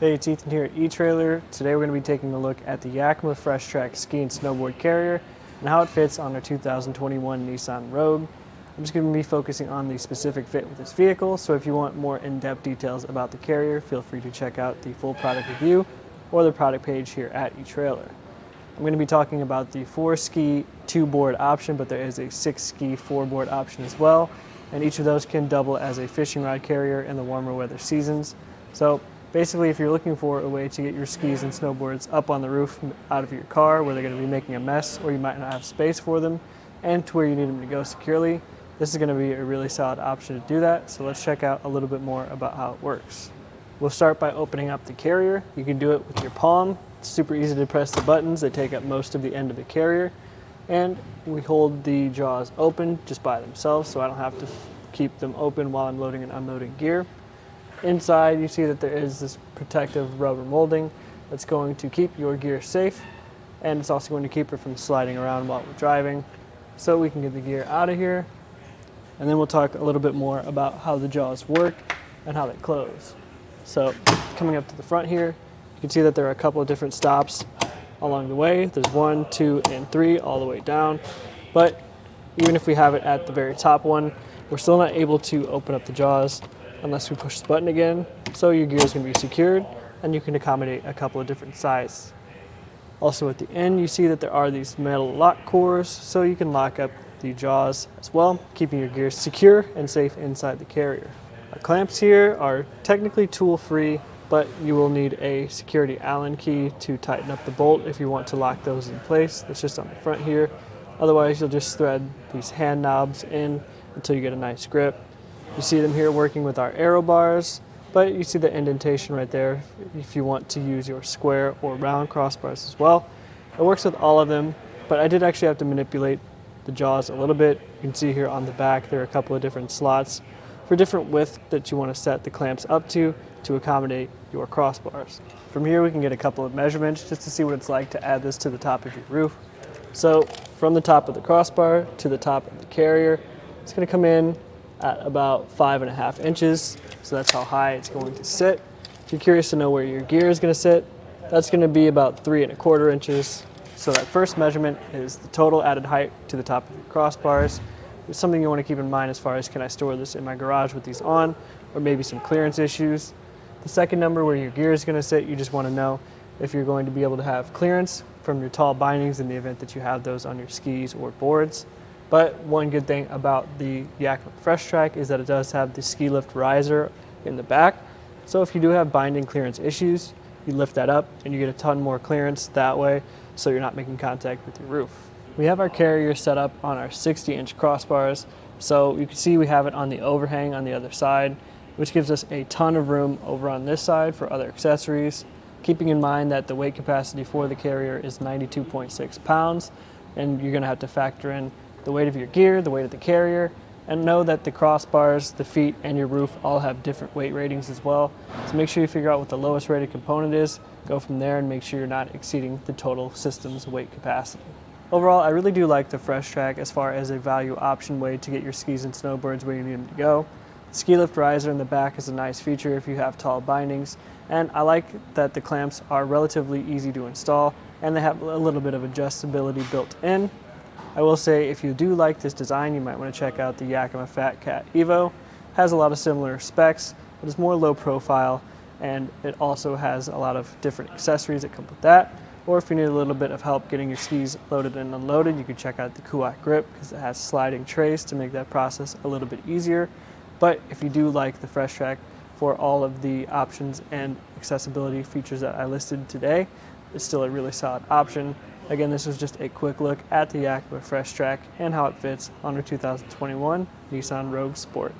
Hey, it's Ethan here at eTrailer. Today we're going to be taking a look at the Yakima FreshTrack Ski and Snowboard Carrier and how it fits on our 2021 Nissan Rogue. I'm just going to be focusing on the specific fit with this vehicle, so if you want more in-depth details about the carrier, feel free to check out the full product review or the product page here at eTrailer. I'm going to be talking about the 4-ski 2-board option, but there is a 6-ski 4-board option as well, and each of those can double as a fishing rod carrier in the warmer weather seasons. So basically, if you're looking for a way to get your skis and snowboards up on the roof out of your car where they're going to be making a mess or you might not have space for them, and to where you need them to go securely, this is going to be a really solid option to do that. So let's check out a little bit more about how it works. We'll start by opening up the carrier. You can do it with your palm. It's super easy to press the buttons. They take up most of the end of the carrier. And we hold the jaws open just by themselves, so I don't have to keep them open while I'm loading and unloading gear. Inside, you see that there is this protective rubber molding that's going to keep your gear safe, and it's also going to keep it from sliding around while we're driving. So we can get the gear out of here, and then we'll talk a little bit more about how the jaws work and how they close. So coming up to the front here, you can see that there are a couple of different stops along the way. There's 1, 2, and 3 all the way down, but even if we have it at the very top one, we're still not able to open up the jaws unless we push the button again. So your gear is going to be secured, and you can accommodate a couple of different sizes. Also at the end, you see that there are these metal lock cores, so you can lock up the jaws as well, keeping your gear secure and safe inside the carrier. Our clamps here are technically tool-free, but you will need a security Allen key to tighten up the bolt if you want to lock those in place. It's just on the front here. Otherwise, you'll just thread these hand knobs in until you get a nice grip. You see them here working with our aero bars, but you see the indentation right there if you want to use your square or round crossbars as well. It works with all of them, but I did actually have to manipulate the jaws a little bit. You can see here on the back there are a couple of different slots for different width that you want to set the clamps up to accommodate your crossbars. From here we can get a couple of measurements just to see what it's like to add this to the top of your roof. So from the top of the crossbar to the top of the carrier, it's going to come in at about 5.5 inches, so that's how high it's going to sit. If you're curious to know where your gear is going to sit, that's going to be about 3.25 inches. So that first measurement is the total added height to the top of your crossbars. It's something you want to keep in mind as far as, can I store this in my garage with these on, or maybe some clearance issues. The second number, where your gear is going to sit, you just want to know if you're going to be able to have clearance from your tall bindings in the event that you have those on your skis or boards. But one good thing about the Yakima FreshTrack is that it does have the ski lift riser in the back. So if you do have binding clearance issues, you lift that up and you get a ton more clearance that way, so you're not making contact with your roof. We have our carrier set up on our 60-inch crossbars, so you can see we have it on the overhang on the other side, which gives us a ton of room over on this side for other accessories, keeping in mind that the weight capacity for the carrier is 92.6 pounds, and you're going to have to factor in the weight of your gear, the weight of the carrier, and know that the crossbars, the feet, and your roof all have different weight ratings as well. So make sure you figure out what the lowest rated component is, go from there, and make sure you're not exceeding the total system's weight capacity. Overall, I really do like the FreshTrack as far as a value option way to get your skis and snowboards where you need them to go. The ski lift riser in the back is a nice feature if you have tall bindings, and I like that the clamps are relatively easy to install and they have a little bit of adjustability built in. I will say, if you do like this design, you might want to check out the Yakima Fat Cat Evo. It has a lot of similar specs, but it's more low profile, and it also has a lot of different accessories that come with that. Or if you need a little bit of help getting your skis loaded and unloaded, you can check out the Kuat Grip, because it has sliding trays to make that process a little bit easier. But if you do like the FreshTrack for all of the options and accessibility features that I listed today, it's still a really solid option. Again, this was just a quick look at the Yakima FreshTrack and how it fits on our 2021 Nissan Rogue Sport.